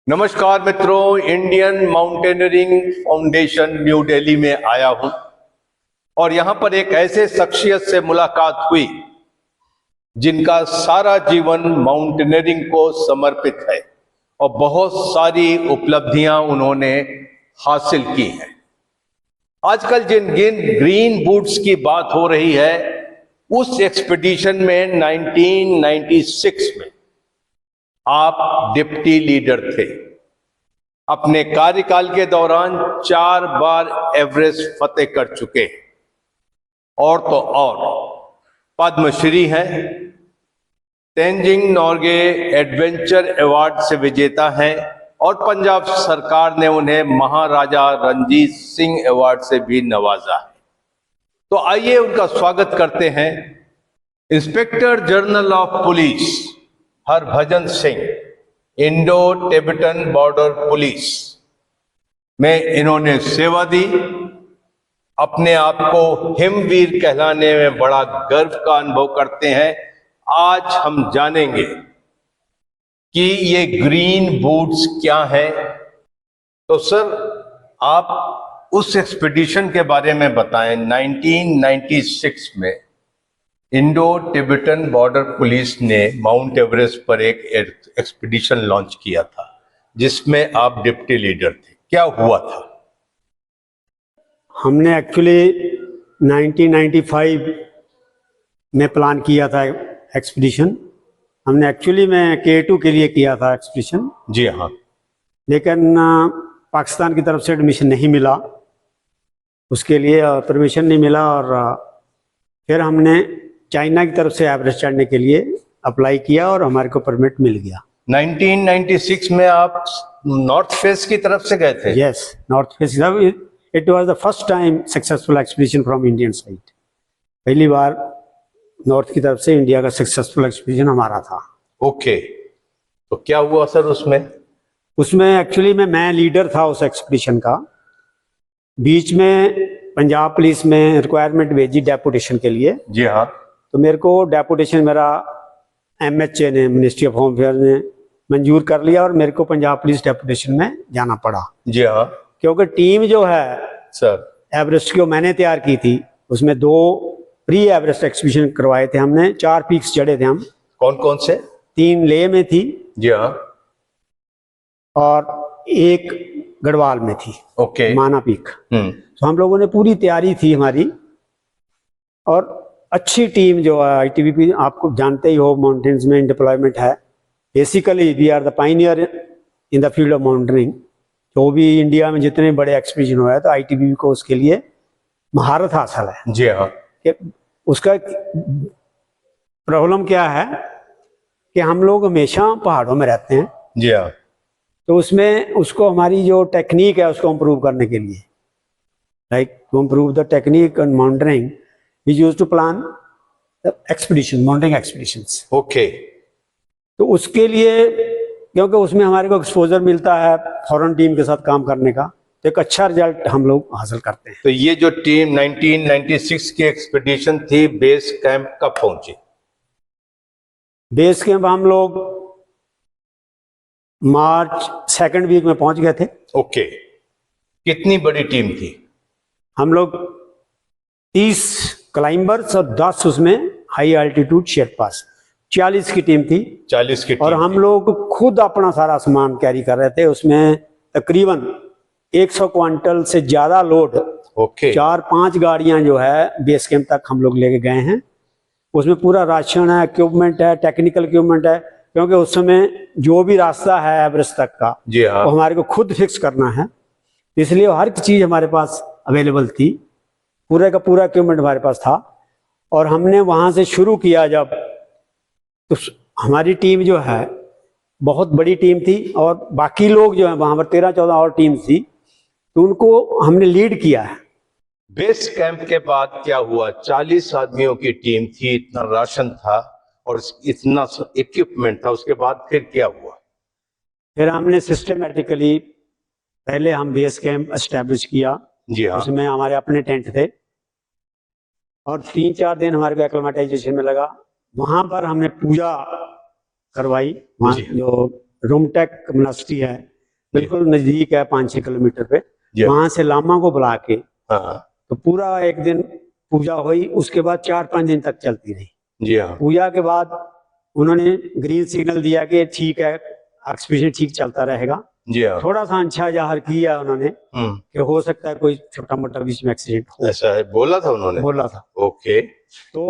नमस्कार मित्रों, Indian mountaineering foundation new Delhi में आया हूं और यहां पर एक ऐसे शख्सियत से मुलाकात हुई जिनका सारा जीवन माउंटेनियरिंग को समर्पित है और बहुत सारी उपलब्धियां उन्होंने हासिल की हैं। आजकल जिन ग्रीन बूट्स की बात हो रही है, उस एक्सपीडिशन में 1996 में आप डिप्टी लीडर थे। अपने कार्यकाल के दौरान 4 बार एवरेस्ट फतेह कर चुके हैं और तो और पद्मश्री हैं, तेंजिंग नोर्गे एडवेंचर अवार्ड से विजेता हैं और पंजाब सरकार ने उन्हें महाराजा रणजीत सिंह अवार्ड से भी नवाजा है। तो आइए उनका स्वागत करते हैं। Inspector general of police Harbhajan Singh, Indo Tibetan border police में इन्होंने सेवा दी। अपने आप को हिमवीर कहलाने में बड़ा गर्व का अनुभव करते हैं। आज हम जानेंगे कि ये ग्रीन बूट्स क्या है। तो सर, आप उस एक्सपीडिशन के बारे में बताएं। 1996 में इंडो टिबेटन बॉर्डर पुलिस ने माउंट एवरेस्ट पर एक एक्सपीडिशन लॉन्च किया था जिसमें आप डिप्टी लीडर थे। क्या हुआ था? हमने एक्चुअली 1995 में प्लान किया था एक्सपीडिशन। हमने एक्चुअली में K2 के लिए किया था एक्सपीडिशन। जी हाँ। लेकिन पाकिस्तान की तरफ से एडमिशन नहीं मिला, उसके लिए परमिशन नहीं मिला और फिर हमने चाइना की तरफ से एवरेस्ट चढ़ने के लिए अप्लाई किया और हमारे को परमिट मिल गया। 1996 में आप नॉर्थ फेस की तरफ से गए थे? Yes, north face. It was the first time successful expedition from Indian side. पहली बार नॉर्थ की तरफ से इंडिया का सक्सेसफुल एक्सपीडिशन हमारा था। ओके, तो क्या हुआ सर उसमें एक्चुअली मैं लीडर था उस एक्सपीडिशन का। बीच में पंजाब पुलिस में रिक्वायरमेंट भेजी डेपुटेशन के लिए। जी हाँ। तो मेरे को डेपुटेशन मेरा MHA ने, मिनिस्ट्री ऑफ होम अफेयर ने मंजूर कर लिया और मेरे को पंजाब पुलिस डेपुटेशन में जाना पड़ा। जी हाँ। क्योंकि टीम जो है सर एवरेस्ट की वो मैंने तैयार की थी। उसमें 2 प्री एवरेस्ट एक्सपीडिशन करवाए थे हमने। 4 पीक्स चढ़े थे हम। कौन कौन से? 3 लेह में थी। जी हाँ। और 1 गढ़वाल में थी। ओके। माना पीक। तो हम लोगों ने पूरी तैयारी थी हमारी और अच्छी टीम जो है ITBP, आपको जानते ही हो, माउंटेन्स में डिप्लॉयमेंट है। Basically we are the pioneer in the field of mountaineering. जो भी इंडिया में जितने बड़े एक्सपीडिशन हुआ है तो ITBP को उसके लिए महारत हासिल है। जी हाँ। कि उसका प्रॉब्लम क्या है कि हम लोग हमेशा पहाड़ों में रहते हैं। जी हाँ। तो उसमें उसको हमारी जो टेक्निक है उसको इम्प्रूव करने के लिए, like to improve the technique on mountaineering, we used to plan expedition, mountaineering expeditions. Okay. तो उसके लिए, क्योंकि उसमें हमारे को एक्सपोजर मिलता है फॉरेन टीम के साथ काम करने का, तो एक अच्छा रिजल्ट हम लोग हासिल करते हैं। तो ये जो टीम 1996 की एक्सपीडिशन थी, बेस कैंप कब पहुंची? बेस कैंप हम लोग मार्च 2nd वीक में पहुंच गए थे। ओके। कितनी बड़ी टीम थी? हम लोग 30 क्लाइंबर्स और 10 उसमें हाई अल्टीट्यूड शेरपास, 40 की टीम थी। 40 की टीम और हम लोग खुद अपना सारा सामान कैरी कर रहे थे। उसमें तकरीबन 100 क्विंटल से ज्यादा लोड, ओके, 4-5 गाड़ियां जो है बेस कैंप तक हम लोग लेके गए हैं। उसमें पूरा राशन है, इक्विपमेंट है, टेक्निकल इक्विपमेंट है, क्योंकि उस समय जो भी रास्ता है एवरेस्ट तक का, जी हाँ, वो हमारे को खुद फिक्स करना है। इसलिए हर चीज हमारे पास अवेलेबल थी, पूरे का पूरा इक्विपमेंट हमारे पास था। और हमने वहां से शुरू किया जब, तो हमारी टीम जो है बहुत बड़ी टीम थी और बाकी लोग जो है वहां पर 13-14 और टीम थी, तो उनको हमने लीड किया है। बेस कैंप के बाद क्या हुआ? 40 आदमियों की टीम थी, इतना राशन था और इतना इक्विपमेंट था। उसके बाद फिर क्या हुआ? फिर हमने सिस्टमेटिकली पहले हम बेस कैंप एस्टेब्लिश किया। जी हाँ। उसमें हमारे अपने टेंट थे और 3-4 दिन हमारे को एक्लेमेटाइजेशन में लगा। वहां पर हमने पूजा करवाई। वहाँ जो रूमटेक मोनास्ट्री है बिल्कुल नजदीक है, 5-6 किलोमीटर पे। जी वहां से लामा को बुला के हाँ। तो पूरा एक दिन पूजा हुई, उसके बाद 4-5 दिन तक चलती रही। जी हाँ। पूजा के बाद उन्होंने ग्रीन सिग्नल दिया कि ठीक है, एक्सपीडिशन ठीक चलता रहेगा। जी हाँ। थोड़ा सा अंशा जाहिर किया उन्होंने कि हो सकता है कोई छोटा मोटा बीच में एक्सीडेंट हो, ऐसा है, बोला था उन्होंने? बोला था। ओके। तो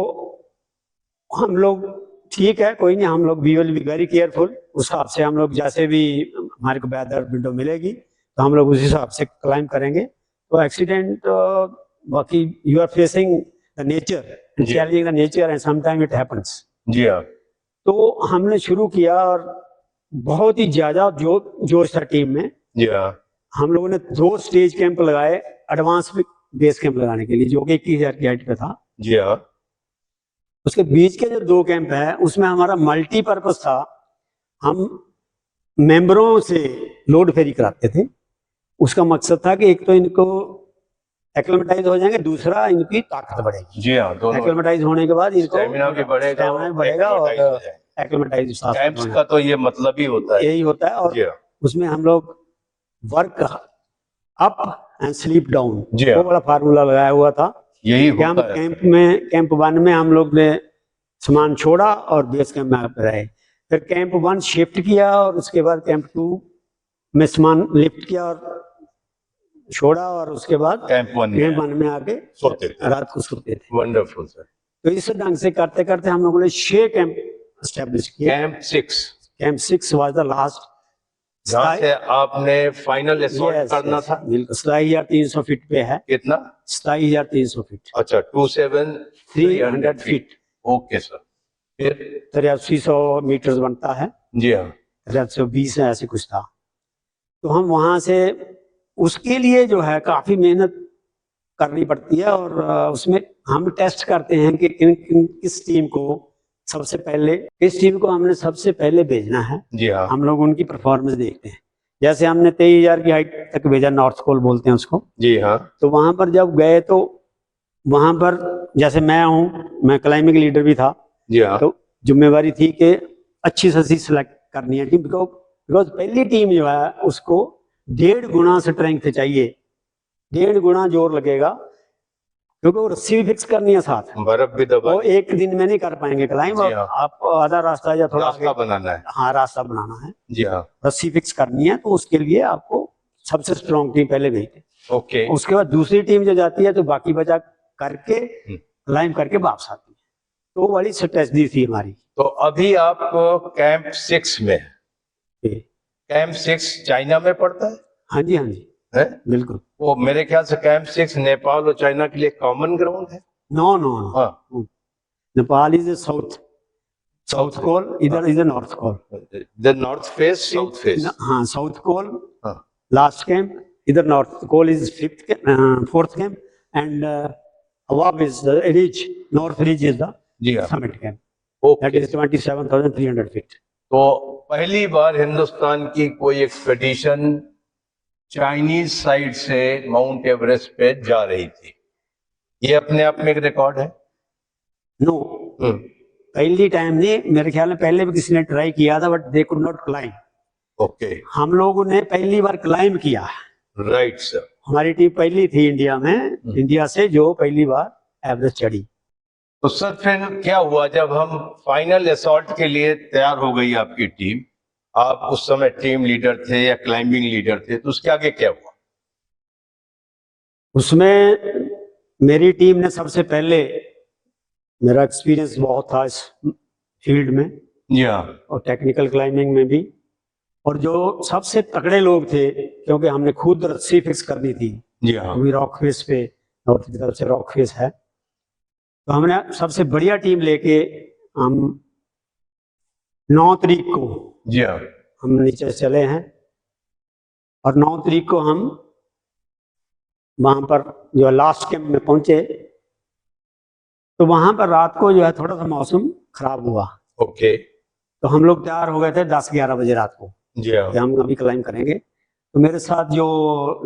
हम लोग ठीक है, कोई नहीं, हम लोग we will be very careful. उस हिसाब से हम लोग जैसे भी हमारे को वेदर विंडो मिलेगी तो हम लोग उस हिसाब से क्लाइम करेंगे। तो एक्सीडेंट बाकी you are facing the nature, जी। Challenging the nature and sometime it happens. जी हाँ। तो हमने शुरू किया और बहुत ही ज्यादा जोश था टीम में। जी हाँ। हम लोगों ने 2 स्टेज कैंप लगाए एडवांस बेस कैंप लगाने के लिए, जो कि 21,000 की हाइट पे था। जी हाँ। उसके बीच के जो 2 कैंप है उसमें हमारा मल्टीपर्पज था। हम मेंबरों से लोड फेरी कराते थे। उसका मकसद था कि एक तो इनको एक्लेमेटाइज हो जाएंगे, दूसरा इनकी ताकत बढ़ेगी। जी हाँ, दोनों। एक्लेमेटाइज होने के बाद इनको स्टेमिना भी बढ़ेगा, स्टेमिना भी बढ़ेगा और acclimatize हो जाएंगे। एक्लेमेटाइज कैंप्स का तो ये मतलब ही होता है। यही होता है। और जी हाँ। उसमें हम लोग work up and sleep down, जी हाँ। वो वाला फार्मूला लगाया हुआ था। यही कि हम होता है। कैंप 1 में हम लोग ने सामान छोड़ा और बेस कैंप में रहे। फिर कैंप 1 शिफ्ट किया और उसके बाद कैंप 2 में सामान लिफ्ट किया और छोड़ा, और उसके बाद कैंप 1 में आके सोते थे। रात को सोते थे। Wonderful sir. तो इस ढंग से करते करते हम लोगों ने 6 कैंप एस्टेब्लिश किए। Camp 6 camp 6 was the last, जहाँ से आपने फाइनल असॉल्ट करना था। बिल्कुल 27,300 फीट पे है। कितना? 27,300 फीट। अच्छा, 27,300 फीट। Okay sir. फिर 8300 मीटर बनता है। जी हाँ। 8320 है, ऐसे कुछ था। तो हम वहां से उसके लिए जो है काफी मेहनत करनी पड़ती है। और उसमें हम टेस्ट करते हैं कि किस टीम को सबसे पहले, किस टीम को हमने सबसे पहले भेजना है। जी हाँ। हम लोग उनकी परफॉर्मेंस देखते हैं। जैसे हमने 23,000 की हाइट तक भेजा, नॉर्थ कोल बोलते हैं उसको। जी हाँ। तो वहां पर जब गए तो वहां पर जैसे मैं हूँ, मैं क्लाइंबिंग लीडर भी था। जी हाँ। तो जिम्मेवारी थी कि अच्छी से अच्छी सिलेक्ट करनी है टीम, बिकॉज पहली टीम जो है उसको 1.5 गुना स्ट्रेंथ चाहिए, 1.5 गुना जोर लगेगा, क्योंकि वो रस्सी भी फिक्स करनी है साथ। बर्फ भी दबा। वो एक दिन में नहीं कर पाएंगे क्लाइंब। जी हाँ। आप आधा रास्ता या थोड़ा रास्ता आगे, बनाना है। हाँ रास्ता बनाना है, जी हाँ। रस्सी फिक्स करनी है। तो उसके लिए आपको सबसे स्ट्रॉन्ग टीम पहले भेजते। ओके। उसके बाद दूसरी टीम जो जाती है तो बाकी बचा करके क्लाइंब करके वापस आती है। तो वो वाली स्ट्रेटजी थी हमारी। तो अभी आप कैंप 6 में हैं। कैंप 6 चाइना में पड़ता है? हाँ जी, हाँ जी, है? बिल्कुल। वो मेरे ख्याल से कैंप 6 नेपाल और चाइना के लिए कॉमन ग्राउंड है। नो नो, हाँ। नेपाल इज साउथ कोल, इधर is North Col. The north face, south face. हाँ, साउथ कोल हाँ। लास्ट कैंप, इधर North Col is 4th camp, and above is the ridge, north ridge is the जी हाँ। summit camp. Okay. That is 27,300 feet. तो पहली बार हिंदुस्तान की कोई expedition Chinese side से माउंट एवरेस्ट पे जा रही थी। ये अपने आप में एक रिकॉर्ड है। No, पहली टाइम नहीं, मेरे ख्याल में पहले भी किसी ने ट्राई किया था, but they could not climb. Okay. हम लोगों ने पहली बार क्लाइंब किया। Right sir. हमारी टीम पहली थी इंडिया में, इंडिया से जो पहली बार एवरेस्ट चढ़ी। तो सर फिर क्या हुआ जब हम फाइनल असॉल्ट के लिए तैयार हो गई आपकी टीम? आप उस समय टीम लीडर थे या क्लाइंबिंग लीडर थे, तो उसके आगे क्या हुआ? उसमें मेरी टीम ने सबसे पहले, मेरा एक्सपीरियंस बहुत था इस फील्ड में जी हाँ। और टेक्निकल क्लाइंबिंग में भी, और जो सबसे तगड़े लोग थे, क्योंकि हमने खुद रस्सी फिक्स करनी थी। जी हाँ। अभी रॉक फेस पे, नॉर्थ की तरफ से रॉक फेस है, तो हमने सबसे बढ़िया टीम लेके हम 9 तारीख को जी हाँ। हम नीचे चले हैं। और 9 तारीख को हम वहां पर जो लास्ट कैंप में पहुंचे, तो वहां पर रात को जो है थोड़ा सा मौसम खराब हुआ। ओके। तो हम लोग तैयार हो गए थे 10-11 बजे रात को जी हाँ। कि हम अभी क्लाइंब करेंगे। तो मेरे साथ जो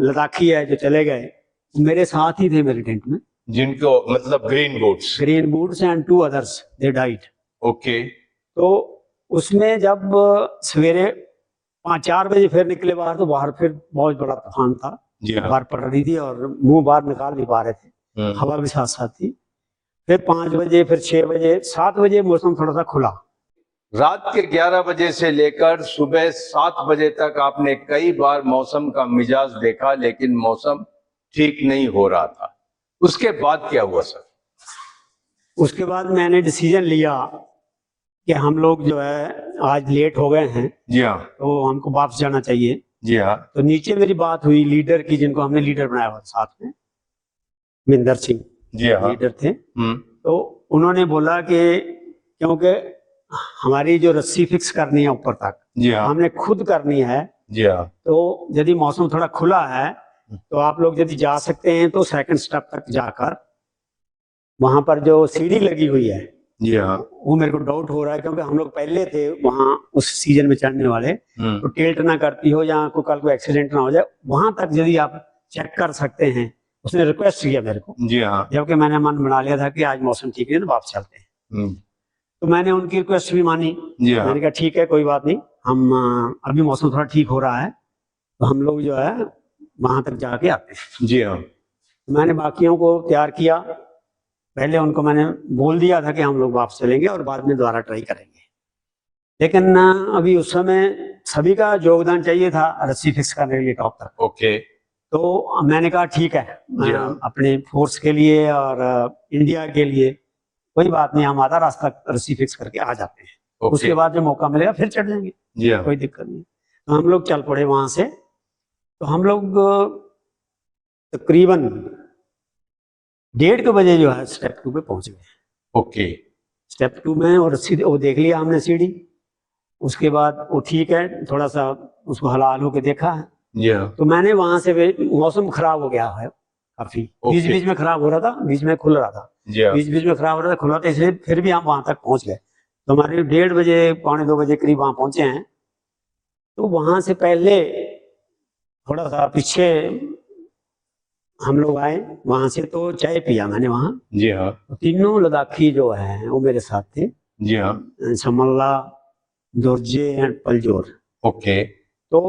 लद्दाखी है जो चले गए, मेरे साथ ही थे मेरे टेंट में, जिनको मतलब green boots and 2 others they died. Okay. तो उसमें जब सवेरे 5-4 बजे फिर निकले बाहर, तो बाहर फिर बहुत बड़ा तूफान था, जी हाँ। बाहर पड़ रही थी और मुंह बाहर निकाल नहीं पा रहे थे, हवा भी साथ साथ थी। फिर 5 बजे, फिर 6 बजे, 7 बजे मौसम थोड़ा सा खुला। रात के 11 बजे से लेकर सुबह 7 बजे तक आपने कई बार मौसम का मिजाज देखा, लेकिन मौसम ठीक नहीं हो रहा था। उसके बाद क्या हुआ सर? उसके बाद मैंने डिसीजन लिया कि हम लोग जो है आज लेट हो गए हैं, जी हाँ। तो हमको वापस जाना चाहिए। जी हाँ। तो नीचे मेरी बात हुई लीडर की, जिनको हमने लीडर बनाया हुआ साथ में, मिंदर सिंह जी हाँ। लीडर थे। तो उन्होंने बोला कि क्योंकि हमारी जो रस्सी फिक्स करनी है ऊपर तक, जी हाँ। हमने खुद करनी है, जी हाँ। तो यदि मौसम थोड़ा खुला है तो आप लोग यदि जा सकते हैं तो सेकंड स्टेप तक जाकर वहां पर जो सीढ़ी लगी हुई है, जी हाँ। वो मेरे को डाउट हो रहा है, क्योंकि हम लोग पहले थे वहां उस सीजन में चढ़ने वाले, तो टिल्ट ना करती हो या कोई कल को एक्सीडेंट ना हो जाए, वहां तक यदि आप चेक कर सकते हैं। उसने रिक्वेस्ट किया मेरे को, जी हाँ। जबकि मैंने मन बना लिया था कि आज मौसम ठीक है तो वापस चलते हैं। तो मैंने उनकी रिक्वेस्ट भी मानी। जी हाँ। मैंने कहा ठीक है, कोई बात नहीं, हम अभी मौसम थोड़ा ठीक हो रहा है तो हम लोग जो है वहां तक जाके आते हैं। जी हाँ। तो मैंने बाकियों को तैयार किया, पहले उनको मैंने बोल दिया था कि हम लोग वापस चलेंगे और बाद में दोबारा ट्राई करेंगे, लेकिन अभी उस समय सभी का योगदान चाहिए था रस्सी फिक्स करने के लिए टॉप तक। ओके। तो मैंने कहा ठीक है, जी हाँ। अपने फोर्स के लिए और इंडिया के लिए कोई बात नहीं, हम आधा रास्ता रस्सी फिक्स करके आ जाते हैं। ओके। उसके बाद जो मौका मिलेगा फिर चढ़ जाएंगे, जी हाँ। कोई दिक्कत नहीं। तो हम लोग चल पड़े वहां से। तो हम लोग तकरीबन 1:30 बजे जो है स्टेप 2 पे पहुंच गए। ओके। स्टेप 2 में और सीधे वो देख लिया हमने सीढ़ी। उसके बाद वो ठीक है, थोड़ा सा उसको हलाल होके देखा है। जी हाँ। तो मैंने वहां से मौसम खराब हो गया है काफी, बीच बीच में खराब हो रहा था, बीच में खुल रहा था, जी हाँ। बीच बीच में खराब हो रहा था, खुल रहा था, इसलिए फिर भी हम वहां तक पहुंच गए। तो हमारे 1:30 बजे, 1:45 बजे करीब वहां पहुंचे हैं। तो वहां से पहले थोड़ा सा पीछे हम लोग आए वहां से, तो चाय पिया मैंने वहां। जी हाँ। तो तीनों लद्दाखी जो हैं वो मेरे साथ थे। जी हाँ। समल्ला, दोरजे एंड पलजोर। ओके। तो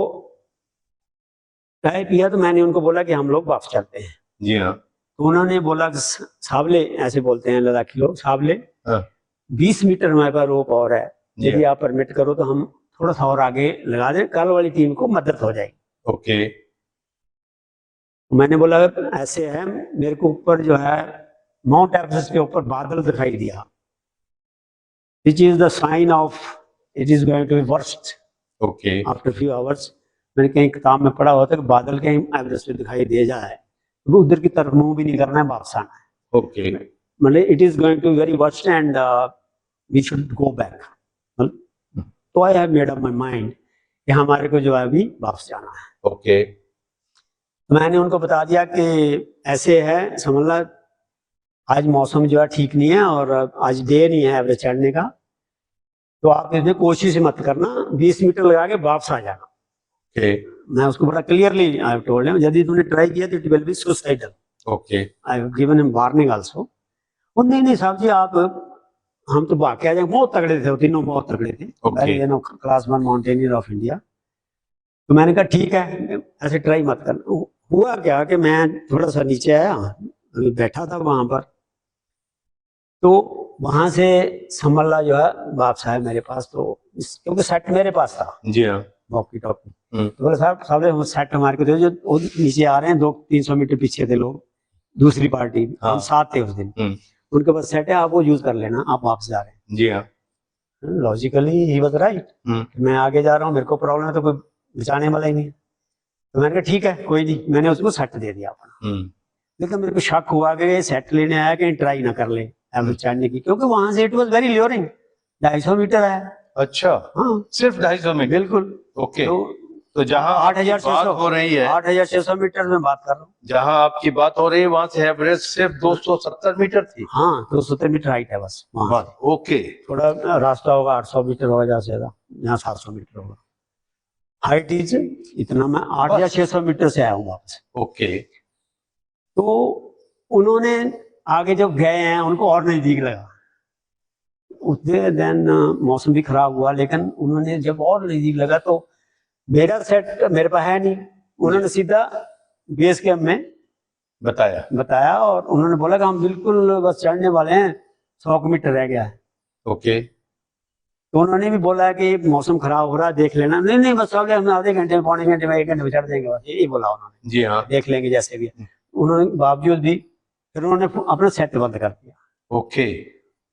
चाय पिया तो मैंने उनको बोला कि हम लोग वापस चलते हैं। जी हाँ। तो उन्होंने बोला कि साबले, ऐसे बोलते हैं लद्दाखी लोग, साबले, हाँ। 20 मीटर हमारे पास रोप और है, जी यदि हाँ। आप परमिट करो तो हम थोड़ा सा और आगे लगा दें, कल वाली टीम को मदद हो जाएगी। ओके। मैंने बोला ऐसे है, मेरे को ऊपर जो है माउंट एवरेस्ट के ऊपर बादल दिखाई दिया, which is the sign of it is going to be worst okay. After few hours. मैंने कहीं किताब में पढ़ा होता है कि बादल कहीं एवरेस्ट पे दिखाई दे जाए तो उधर की तरफ मुंह भी नहीं करना है, वापस आना है। ओके। मतलब it is going to very worst and we should go back. तो I have made up my mind कि हमारे को जो है अभी वापस जाना है। ओके। मैंने उनको बता दिया कि ऐसे है, समझ ला आज मौसम जो है ठीक नहीं है और आज डे नहीं है एवरेज चढ़ने का, तो आप इसमें कोशिश मत करना, 20 मीटर लगा के वापस आ जाना। ओके। मैं उसको बड़ा clearly I have told him, यदि तूने ट्राई किया तो it will be suicidal. Okay. I have given him warning also. और नहीं साहब जी, आप हम तो भाग के आ जाएंगे। बहुत तगड़े थे वो तीनों, बहुत तगड़े थे, क्लास 1 माउंटेनियर ऑफ इंडिया। तो मैंने कहा ठीक है, ऐसे ट्राई मत करना। हुआ क्या कि मैं थोड़ा सा नीचे आया, बैठा था वहां पर, तो वहां से समल्ला जो है वापस आया मेरे पास। तो क्योंकि सेट मेरे पास था, जी हाँ। वॉकी टॉकी, तो बोले साहब सेट हमारे को दे, जो नीचे आ रहे हैं 200-300 मीटर पीछे थे लोग, दूसरी पार्टी, हम साथ थे उस दिन, उनके पास सेट है, आप वो यूज कर लेना, आप वापस जा रहे हैं। जी हाँ। लॉजिकली ही वाज राइट, मैं आगे जा रहा हूँ, मेरे को प्रॉब्लम है तो कोई बचाने वाला ही नहीं। तो मैंने कहा ठीक है, कोई नहीं, मैंने उसको सेट दे दिया अपना। लेकिन मेरे को शक हुआ कि सेट लेने आया कहीं ट्राई ना कर ले एवरेज चढ़ने की, क्योंकि वहां से it was very luring, 250 metre है। अच्छा। हाँ, सिर्फ 250 मीटर? बिल्कुल। ओके। तो जहां 8,600 हो रही है, 8,600 मीटर में बात कर रहा हूँ, जहां आपकी बात हो रही है वहां से एवरेज सिर्फ 270 मीटर थी? हाँ, 270 मीटर हाइट है बस वहां से। ओके। थोड़ा रास्ता होगा 800 मीटर होगा ज्यादा से ज्यादा, यहाँ 700 मीटर होगा। हाइट इज इतना, मैं 8 या 600 मीटर से आया हूँ वापस। ओके। तो उन्होंने आगे जब गए हैं उनको और नजदीक लगा, उससे देन मौसम भी खराब हुआ, लेकिन उन्होंने जब और नजदीक लगा तो मेरा सेट मेरे पास है नहीं, उन्होंने सीधा बेस कैंप में बताया। बताया और उन्होंने बोला कि हम बिल्कुल बस चढ़ने वाले हैं, 100 मीटर रह गया है। ओके। तो उन्होंने भी बोला कि मौसम खराब हो रहा है, देख लेना। नहीं नहीं, बस हो गया, हम आधे घंटे में, पौने घंटे में, 1 घंटे में चढ़ देंगे, बस यही बोला उन्होंने। जी हाँ। देख लेंगे जैसे भी है। उन्होंने बावजूद भी फिर उन्होंने अपना सेट बंद कर दिया। Okay.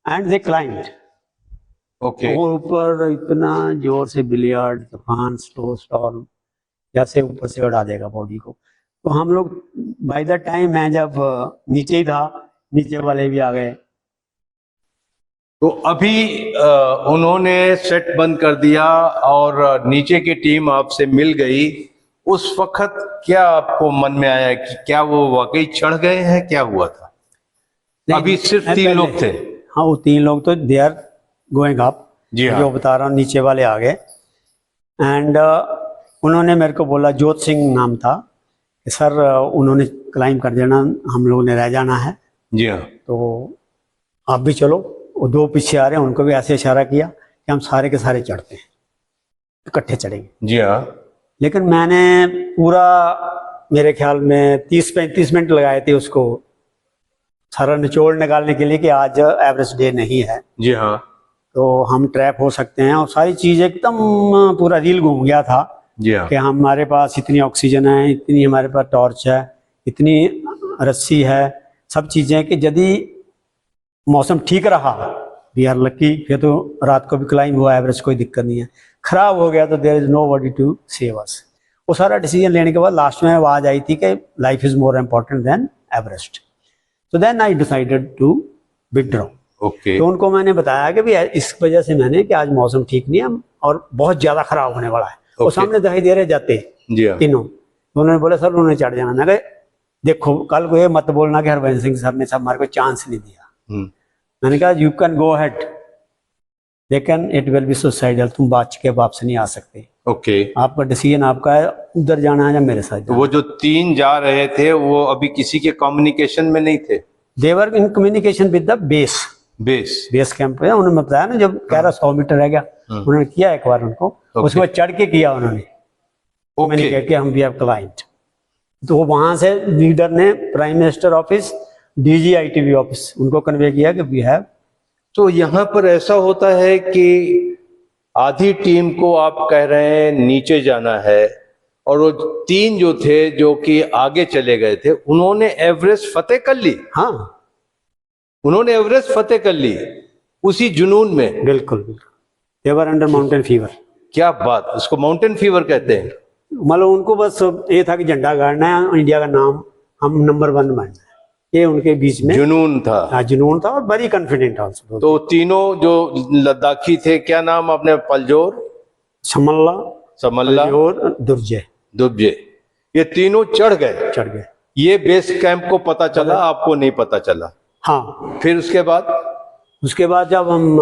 And they climbed. Okay. वो ऊपर इतना जोर से बिलियर्ड, तूफान, स्टॉर्म जैसे ऊपर से उड़ा देगा बॉडी को। तो हम लोग बाय द टाइम, मैं जब नीचे ही था, नीचे वाले भी आ गए। तो अभी उन्होंने सेट बंद कर दिया और नीचे की टीम आपसे मिल गई। उस वक्त क्या आपको मन में आया कि क्या वो वाकई चढ़ गए हैं, क्या हुआ था? नहीं, अभी सिर्फ मैं 3 पहले- लोग थे। हाँ, वो 3 लोग तो दे आर गोइंग अप। जी हाँ। जो बता रहा हूँ, नीचे वाले आ गए। एंड उन्होंने मेरे को बोला, जोत सिंह नाम था, कि सर उन्होंने क्लाइम कर देना, हम लोगों ने रह जाना है, जी हाँ। तो आप भी चलो। वो 2 पीछे आ रहे हैं, उनको भी ऐसे इशारा किया कि हम सारे के सारे चढ़ते हैं, इकट्ठे चढ़ेंगे। जी हाँ। लेकिन मैंने पूरा, मेरे ख्याल में 30-35 मिनट लगाए थे उसको सारा निचोड़ निकालने के लिए कि आज एवरेस्ट डे नहीं है, जी हाँ। तो हम ट्रैप हो सकते हैं। और सारी चीज़ एकदम पूरा रील घूम गया था जी हाँ। कि हमारे पास इतनी ऑक्सीजन है, इतनी हमारे पास टॉर्च है, इतनी रस्सी है, सब चीज़ें कि यदि मौसम ठीक रहा, वी आर लकी, फिर तो रात को भी क्लाइंब हुआ एवरेस्ट, कोई दिक्कत नहीं है। खराब हो गया तो there is no body to save us. वो सारा डिसीजन लेने के बाद लास्ट में आवाज आई थी कि life is more important than Everest. So then I decided to withdraw. Okay. तो उनको मैंने बताया कि भाई इस वजह से मैंने कि आज मौसम ठीक नहीं है और बहुत ज्यादा खराब होने वाला है। वो सामने दिखाई दे रहे जाते जी हाँ। तीनों। तो उन्होंने बोला सर उन्होंने चढ़ जाना। मैं कहा देखो, कल को ये मत बोलना कि हरभजन सिंह सर ने सब हमारे को चांस नहीं दिया। मैंने कहा यू कैन गो अहेड, लेकिन इट विल बी सुसाइडल, तुम बच के वापस नहीं आ सकते। ओके। आपका डिसीजन आपका है, उधर जाना है या मेरे साथ तो जाना। वो जो 3 जा रहे थे वो अभी किसी के कम्युनिकेशन में नहीं थे? They were in communication with the base camp है। उन्होंने बताया ना, जब कह रहा 100 मीटर रह गया, उन्होंने किया एक बार उनको, उसके बाद चढ़ के किया उन्होंने कम्युनिकेट कि हम भी हैव क्लाइंट। तो वहां से लीडर ने prime minister office, DGITB office, उनको कन्वे किया कि वी हैव। तो यहाँ पर ऐसा होता है कि आधी टीम को आप कह रहे हैं नीचे जाना है, और वो 3 जो थे जो कि आगे चले गए थे, उन्होंने एवरेस्ट फतेह कर ली। हाँ, उन्होंने एवरेस्ट फतेह कर ली उसी जुनून में। बिल्कुल बिल्कुल। दे वर अंडर माउंटेन फीवर। क्या बात, इसको माउंटेन फीवर कहते हैं। मतलब उनको बस ये था कि झंडा गाड़ना है, इंडिया का नाम हम नंबर 1 मानना है, ये उनके बीच में जुनून था। हाँ, जुनून था, और वेरी कॉन्फिडेंट ऑल्सो। तो तीनों जो लद्दाखी थे, क्या नाम आपने? पलजोर, समल्ला, समल्ला और दुर्जय, दुबजे, ये तीनों चढ़ गए। चढ़ गए। ये बेस कैंप को पता चला, आपको नहीं पता चला? हाँ, फिर उसके बाद जब हम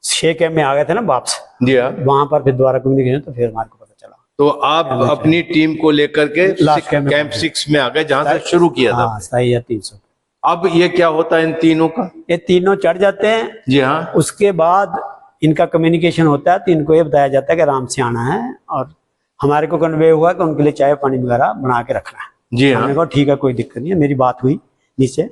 6 कैंप में आ गए थे ना वापस, जी हाँ, वहां पर फिर दोबारा कम्युनिकेशन, तो फिर हमारे को पता चला। तो आप अपनी टीम को लेकर के लास्ट कैंप 6 में आ गए, जहां से शुरू किया था। हाँ, सही है। 300। अब ये क्या होता है इन तीनों का? ये तीनों चढ़ जाते हैं। जी हाँ। उसके बाद इनका कम्युनिकेशन होता है, तो इनको ये बताया जाता है कि आराम से आना है, और हमारे को कन्वे हुआ कि उनके लिए चाय पानी वगैरह बना के रखना है। जी हाँ। हमने कहा ठीक है, कोई दिक्कत नहीं है। मेरी बात हुई नीचे,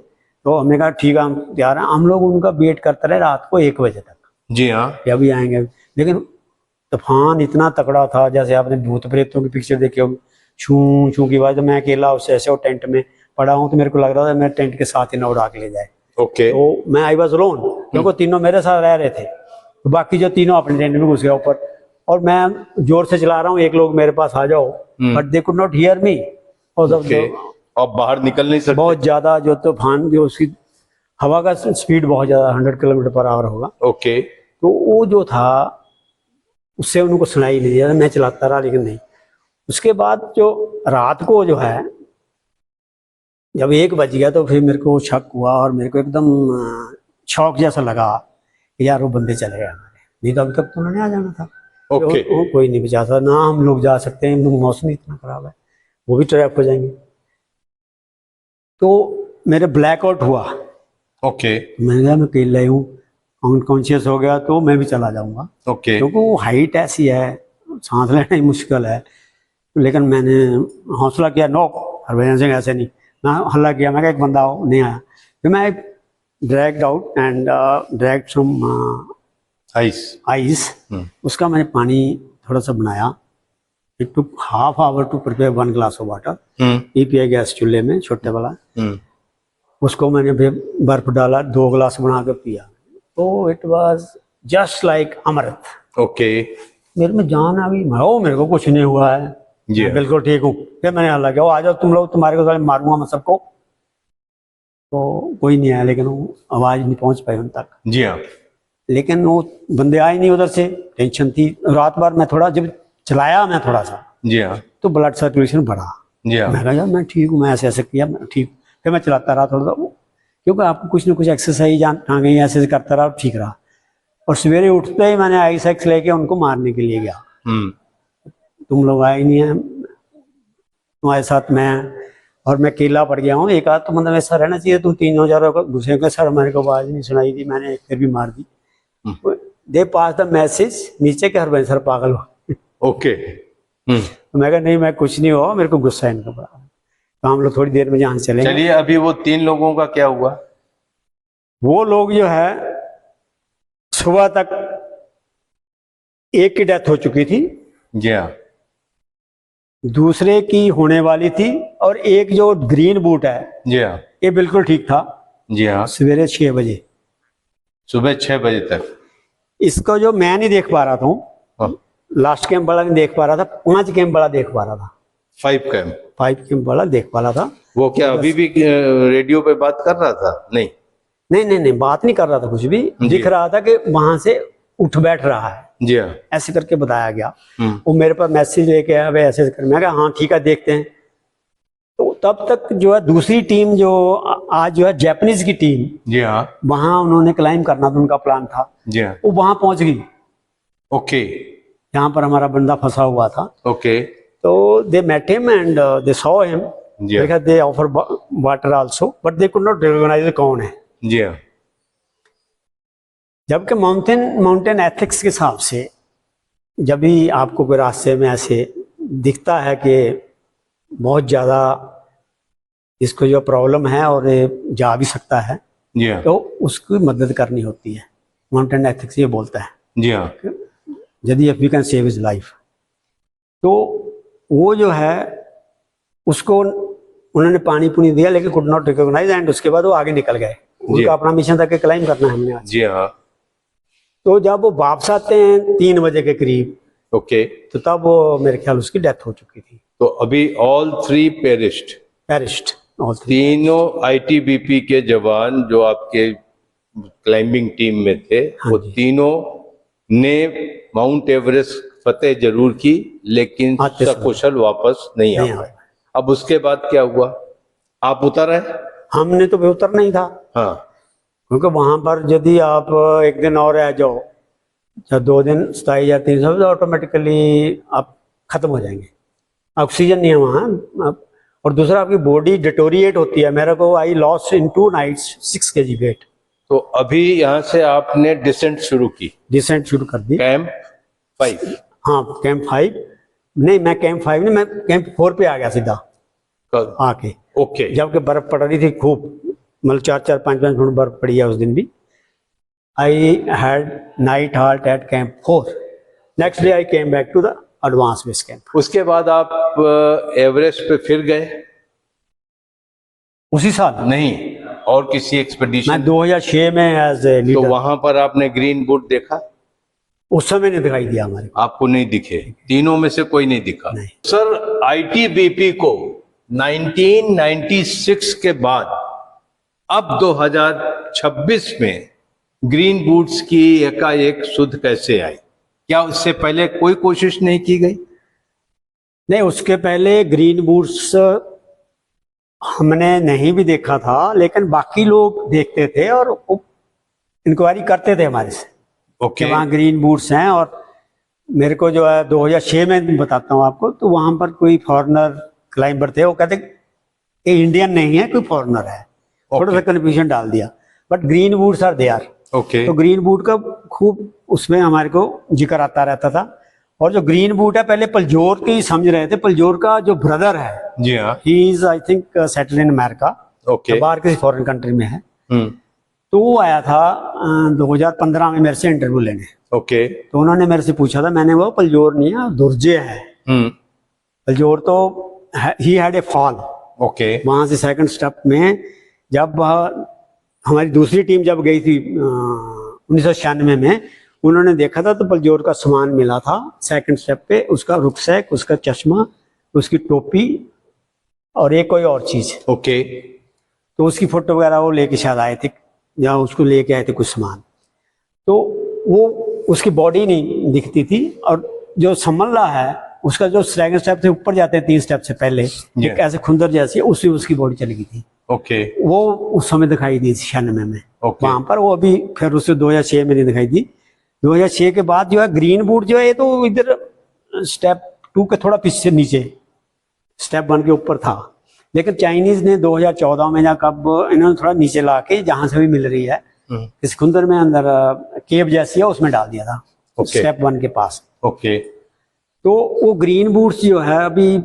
तो हमने कहा ठीक है, हम तैयार हैं। हम लोग उनका वेट करते रहे रात को 1 बजे तक, जी हाँ। कि अभी आएंगे। लेकिन तूफान इतना तकड़ा था, जैसे आपने भूत प्रेतों की पिक्चर देखी होगी, छू छू की आवाज। तो मैं अकेला उससे ऐसे टेंट में पड़ा हूँ, तो मेरे को लग रहा था मैं टेंट के साथ ही ना उड़ा के ले जाए। ओके। तो मैं आई वॉज लोन, क्योंकि तीनों मेरे साथ रह रहे थे। तो बाकी जो तीनों अपने टेंट में घुस गए ऊपर, और मैं जोर से चला रहा हूँ, एक लोग मेरे पास आ जाओ, but they could not hear me. और अब बाहर निकल नहीं सकते। बहुत ज्यादा जो तूफान, जो उसकी हवा का स्पीड बहुत ज्यादा 100 किलोमीटर पर आवर होगा। ओके। तो वो जो था, उससे उनको सुनाई नहीं दिया। मैं चलाता रहा, लेकिन नहीं। उसके बाद जो रात को जो है, जब 1 बज गया, तो फिर मेरे को शक हुआ, और मेरे को एकदम शौक जैसा लगा कि यार वो बंदे चले गए हमारे, नहीं तो अभी तक तो उन्होंने आ जाना था। ओके। वो कोई नहीं बचा था ना, हम लोग जा सकते हैं, मौसम इतना खराब है, वो भी ट्रैप हो जाएंगे। तो मेरे ब्लैकआउट हुआ। ओके। मैंने कहा मैं अकेला ही हूँ, अनकॉन्शियस हो गया तो मैं भी चला जाऊंगा, ओके। क्योंकि वो हाइट ऐसी है, सांस लेना ही मुश्किल है। लेकिन मैंने हौसला किया, नो हरभजन सिंह ऐसे नहीं। मैं हल्ला किया, मैं कहा एक बंदा आओ, नहीं आया। फिर मैं dragged out and dragged from ice. उसका मैंने पानी थोड़ा सा बनाया। It took half hour to prepare 1 glass of water. ये पिया गैस चूल्हे में छोटे वाला। उसको मैंने फिर बर्फ डाला, 2 ग्लास बना के पिया। तो it was just like amrit. Okay. मेरे में जान आ गई, मेरे को कुछ नहीं हुआ है, मैं बिल्कुल ठीक हूँ। फिर मैंने हल्ला किया, आ जाओ तुम लोग, तुम्हारे को साले मारूंगा मैं सबको। तो कोई नहीं आया, लेकिन वो आवाज नहीं पहुंच पाई उन तक। जी हाँ। लेकिन वो बंदे आए नहीं उधर से, टेंशन थी। रात भर मैं थोड़ा जब चलाया मैं थोड़ा सा, जी हाँ। तो ब्लड सर्कुलेशन बढ़ा। जी हाँ। मैं कहा यार मैं ठीक हूँ, मैं ऐसे ऐसे किया, मैं ठीक। फिर मैं चलाता रहा थोड़ा सा, क्योंकि आपको कुछ ना कुछ एक्सरसाइज गई, ऐसे करता रहा, ठीक रहा। और सवेरे उठते ही मैंने आईसेक्स लेके उनको मारने के लिए गया। तुम लोग आए नहीं है, तुम्हारे साथ मैं, और मैं अकेला पड़ गया हूँ। एक आध तो मतलब ऐसा रहना चाहिए, तुम 3 घुसे गए। सर मेरे को आवाज नहीं सुनाई दी, मैंने फिर भी मार दी। दे पास द मैसेज नीचे के, हरभजन सर पागल हो। ओके। तो मैं कहा नहीं, मैं कुछ नहीं हुआ, मेरे को गुस्सा है इनका बड़ा। तो हम लोग थोड़ी देर में यहाँ से चलेंगे। चलिए, अभी वो 3 लोगों का क्या हुआ? वो लोग जो है सुबह तक एक की डेथ हो चुकी थी, जी हाँ। दूसरे की होने वाली थी, और एक जो ग्रीन बूट है, जी हाँ। ये बिल्कुल ठीक था। जी हाँ। सवेरे 6 बजे, सुबह 6 बजे तक। इसको जो मैं नहीं देख पा रहा था, हाँ। लास्ट कैंप वाला नहीं देख पा रहा था, 5 कैंप वाला देख पा रहा था। 5 कैंप 5 कैंप वाला देख पा रहा था। वो क्या अभी भी रेडियो पे बात कर रहा था? नहीं नहीं नहीं नहीं, बात नहीं कर रहा था, कुछ भी दिख रहा था कि वहां से उठ बैठ रहा है। जी हाँ। ऐसे करके बताया गया। वो मेरे पास मैसेज लेके आया, वे ऐसे कर। मैं कहा हाँ ठीक है, देखते हैं। तो तब तक जो है दूसरी टीम, जो आज जो है जापानीज की टीम, जी हाँ। वहां उन्होंने क्लाइम करना था, उनका प्लान था। जी हाँ। वो वहां पहुंच गई, ओके। जहां पर हमारा बंदा फंसा हुआ था। ओके। तो they met him and they saw him, they offer water also, but they could not recognise कौन है। जी हाँ। जबकि माउंटेन एथिक्स के हिसाब से, जब भी आपको कोई रास्ते में ऐसे दिखता है कि बहुत ज़्यादा इसको जो प्रॉब्लम है और ये जा भी सकता है, जी हाँ। तो उसकी मदद करनी होती है। माउंटेन एथिक्स ये बोलता है, जी हाँ। यदि if we can save his life. तो वो जो है उसको उन्होंने पानी पुनी दिया, लेकिन कुड नॉट रिकॉग्नाइज, एंड उसके बाद वो आगे निकल गए। उनका अपना मिशन था कि क्लाइम करना है हमने आज। जी हाँ। तो जब वो वापस आते हैं 3 बजे के करीब, ओके। तो तब वो मेरे ख्याल उसकी डेथ हो चुकी थी। तो अभी ऑल 3 पेरिस्ड, और तीनों आईटीबीपी के जवान जो आपके क्लाइंबिंग टीम में थे, वो तीनों ने माउंट एवरेस्ट फतेह जरूर की, लेकिन सकुशल वापस नहीं आ पाए। अब उसके बाद क्या हुआ? आप उतर आए? हमने तो उतरना ही था। हाँ। क्योंकि वहां पर यदि आप एक दिन और रह जाओ, या 2 दिन 27 या 3 तो ऑटोमेटिकली आप खत्म हो जाएंगे, ऑक्सीजन नहीं है वहाँ। और दूसरा आपकी बॉडी डिटोरिएट होती है। मेरे को I loss in 2 nights 6 kg weight. तो अभी यहाँ से आपने डिसेंट शुरू की? डिसेंट शुरू कर दी। कैंप 5? हाँ, कैंप 5 नहीं, मैं कैंप 5 नहीं, मैं कैंप 4 पे आ गया सीधा आके। ओके। जबकि बर्फ पड़ रही थी खूब, मतलब 4-4, 5-5 फुट बर्फ पड़ी है उस दिन भी। I had night halt at camp 4। Next day I came back to the advance base camp. उसके बाद आप एवरेस्ट पे फिर गए? उसी साल नहीं, और किसी एक्सपेडिशन? मैं 2006 में एज ए लीडर। तो वहां पर आपने ग्रीन बूट देखा? उस समय नहीं दिखाई दिया हमारे को। आपको नहीं दिखे? तीनों में से कोई नहीं दिखा? नहीं। सर, आईटीबीपी को 1996 के बाद अब 2026 में ग्रीन बूट्स की एकाएक सुध कैसे आई? क्या उससे पहले कोई कोशिश नहीं की गई? नहीं, उसके पहले ग्रीन बूट्स हमने नहीं भी देखा था, लेकिन बाकी लोग देखते थे और इंक्वायरी करते थे हमारे से कि वहाँ ग्रीन बूट्स हैं। और मेरे को जो है 2006 में बताता हूँ आपको, तो वहाँ पर कोई फॉरेनर क्लाइंबर थे, वो कहते ये इंडियन नहीं है, कोई फॉरेनर है। थोड़ा सा कन्फ्यूजन डाल दिया, but green boots are there. Okay. तो ग्रीन बूट का खूब उसमें हमारे को जिक्र आता रहता था। और जो ग्रीन बूट है पहले पलजोर की समझ रहे थे, पलजोर का जो ब्रदर है जी हाँ। He is I think settle in America, okay. बाहर किसी फॉरेन कंट्री में है। हम्म। तो वो आया था 2015 में मेरे से इंटरव्यू लेने। ओके। तो उन्होंने मेरे से पूछा था, मैंने वो पलजोर नहीं है दुर्जे है। पलजोर तो he had a fall. Okay. वहां से सेकंड स्टेप में जब हमारी दूसरी टीम जब गई थी 1996 में, उन्होंने देखा था तो पलजोर का सामान मिला था सेकंड स्टेप पे, उसका रुकसैक, उसका चश्मा, उसकी टोपी और एक कोई और चीज। ओके। तो उसकी फोटो वगैरह वो लेके शायद आए थे या उसको लेके आए थे कुछ सामान। तो वो उसकी बॉडी नहीं दिखती थी, और जो समल्ला है उसका जो सेकंड स्टेप से ऊपर जाते हैं 3 स्टेप से पहले एक ऐसे खुंदर जैसी, उससे उसकी बॉडी चली गई थी। ओके। वो उस समय दिखाई दी 96 में ओके। वहां पर। वो अभी फिर उससे 2006 में नहीं दिखाई दी। 2006 के बाद जो है ग्रीन बूट जो है ये तो इधर स्टेप 2 के थोड़ा पीछे नीचे स्टेप 1 के ऊपर था, लेकिन चाइनीज ने 2014 में या कब इन्होंने थोड़ा नीचे ला के जहां से भी मिल रही है इस खुंदर में अंदर केव जैसी है उसमें डाल दिया था स्टेप 1 के पास। ओके। तो वो ग्रीन बूट्स जो है अभी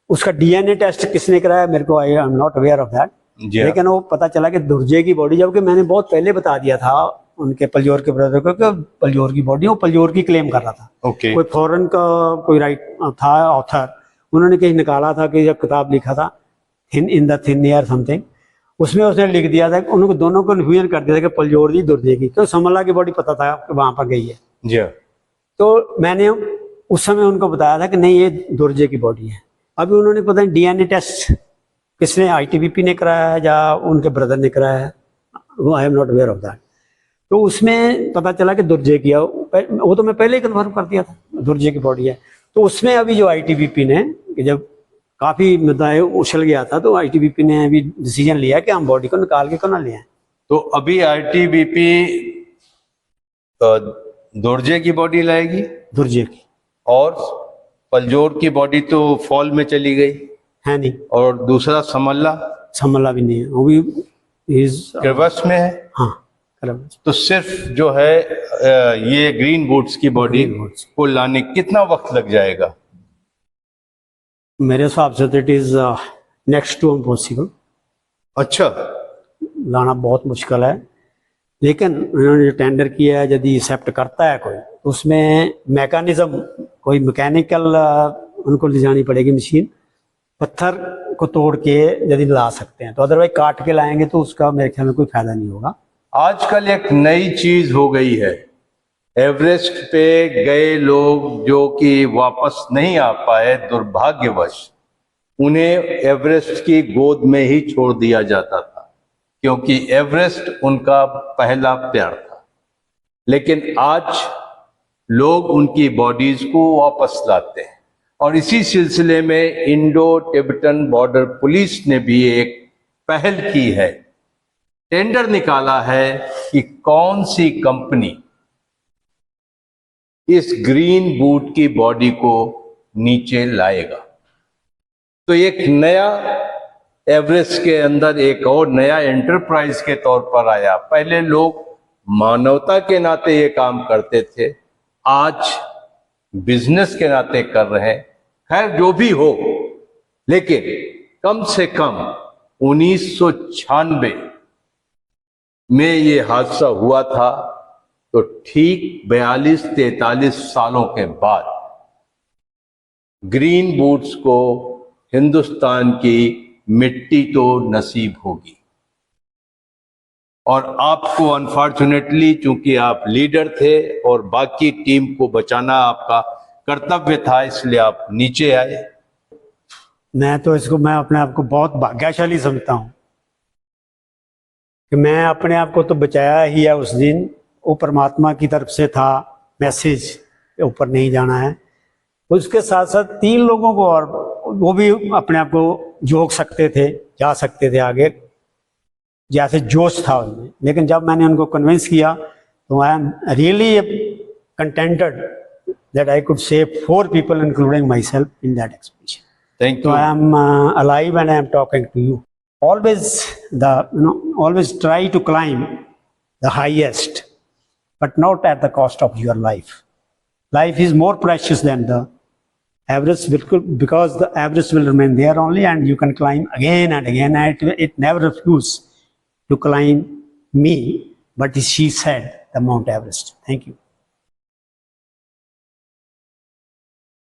उसका डीएनए टेस्ट किसने कराया मेरे को I am not aware of that, लेकिन वो पता चला कि दुर्जे की बॉडी, जबकि मैंने बहुत पहले बता दिया था उनके पलजोर के ब्रदर को कि पलजोर की बॉडी, वो पलजोर की क्लेम कर रहा था। ओके। कोई फॉरेन का कोई राइट था ऑथर, उन्होंने कहीं निकाला था कि जब किताब लिखा था thin in the thin air something, उसमें उसने लिख दिया था, उनको दोनों को कन्फ्यूजन कर दिया था कि पलजोर की दुर्जे की, क्योंकि समल्ला की बॉडी पता था कि वहां पर गई है। जी हाँ। तो मैंने उस समय उनको बताया था कि नहीं ये दुर्जे की बॉडी है। अभी उन्होंने पता नहीं डीएनए टेस्ट किसने, आईटीबीपी ने कराया है या उनके ब्रदर ने कराया है, वो I am not aware of that. तो उसमें पता चला कि दुर्जे की है, वो तो मैं पहले ही कन्फर्म कर दिया था दुर्जे की बॉडी है। तो उसमें अभी जो आईटीबीपी ने जब काफी मुद्दा उछल गया था, तो आईटीबीपी ने अभी डिसीजन लिया कि हम बॉडी को निकाल के क्यों ना ले आए। तो अभी आईटीबीपी दुर्जे की बॉडी लाएगी दुर्जे की, और पलजोर की बॉडी तो फॉल में चली गई है नहीं, और दूसरा समल्ला समल्ला भी नहीं है, वो भी क्रवस में है। हाँ क्रवस। तो सिर्फ जो है ये ग्रीन बूट्स की बॉडी को लाने कितना वक्त लग जाएगा? मेरे हिसाब से तो it is next to impossible. अच्छा। लाना बहुत मुश्किल है, लेकिन उन्होंने जो टेंडर किया है यदि एक्सेप्ट करता है कोई, तो उसमें मैकेनिज्म कोई मैकेनिकल उनको ले जानी पड़ेगी मशीन, पत्थर को तोड़ के यदि ला सकते हैं, तो अदरवाइज काट के लाएंगे तो उसका मेरे ख्याल में कोई फायदा नहीं होगा। आजकल एक नई चीज हो गई है, एवरेस्ट पे गए लोग जो कि वापस नहीं आ पाए दुर्भाग्यवश, उन्हें एवरेस्ट की गोद में ही छोड़ दिया जाता था, क्योंकि एवरेस्ट उनका पहला प्यार था। लेकिन आज लोग उनकी बॉडीज को वापस लाते हैं, और इसी सिलसिले में इंडो टिबेटन बॉर्डर पुलिस ने भी एक पहल की है, टेंडर निकाला है कि कौन सी कंपनी इस ग्रीन बूट की बॉडी को नीचे लाएगा। तो एक नया एवरेस्ट के अंदर एक और नया एंटरप्राइज के तौर पर आया। पहले लोग मानवता के नाते ये काम करते थे, आज बिजनेस के नाते कर रहे हैं। खैर जो भी हो, लेकिन कम से कम 1996 में ये हादसा हुआ था, तो ठीक 42-43 सालों के बाद ग्रीन बूट्स को हिंदुस्तान की मिट्टी तो नसीब होगी। और आपको अनफॉर्चुनेटली, चूंकि आप लीडर थे और बाकी टीम को बचाना आपका कर्तव्य था, इसलिए आप नीचे आए। मैं तो इसको, मैं अपने आप को बहुत भाग्यशाली समझता हूँ कि मैं अपने आप को तो बचाया ही है उस दिन। वो परमात्मा की तरफ से था मैसेज, ऊपर नहीं जाना है। उसके साथ साथ 3 लोगों को, और वो भी अपने आप को जोक सकते थे, जा सकते थे आगे, जैसे जोश था उनमें। लेकिन जब मैंने उनको कन्विंस किया, तो I am really contented that I could save 4 people including my self in that expedition. Thank So you. I am alive and I am talking to you. Always always try to climb the highest, but not at the cost of your life. life is more precious than the Everest, because the Everest will remain there only, and you can climb again and again. And it never refused to climb me, but she said the Mount Everest. Thank you.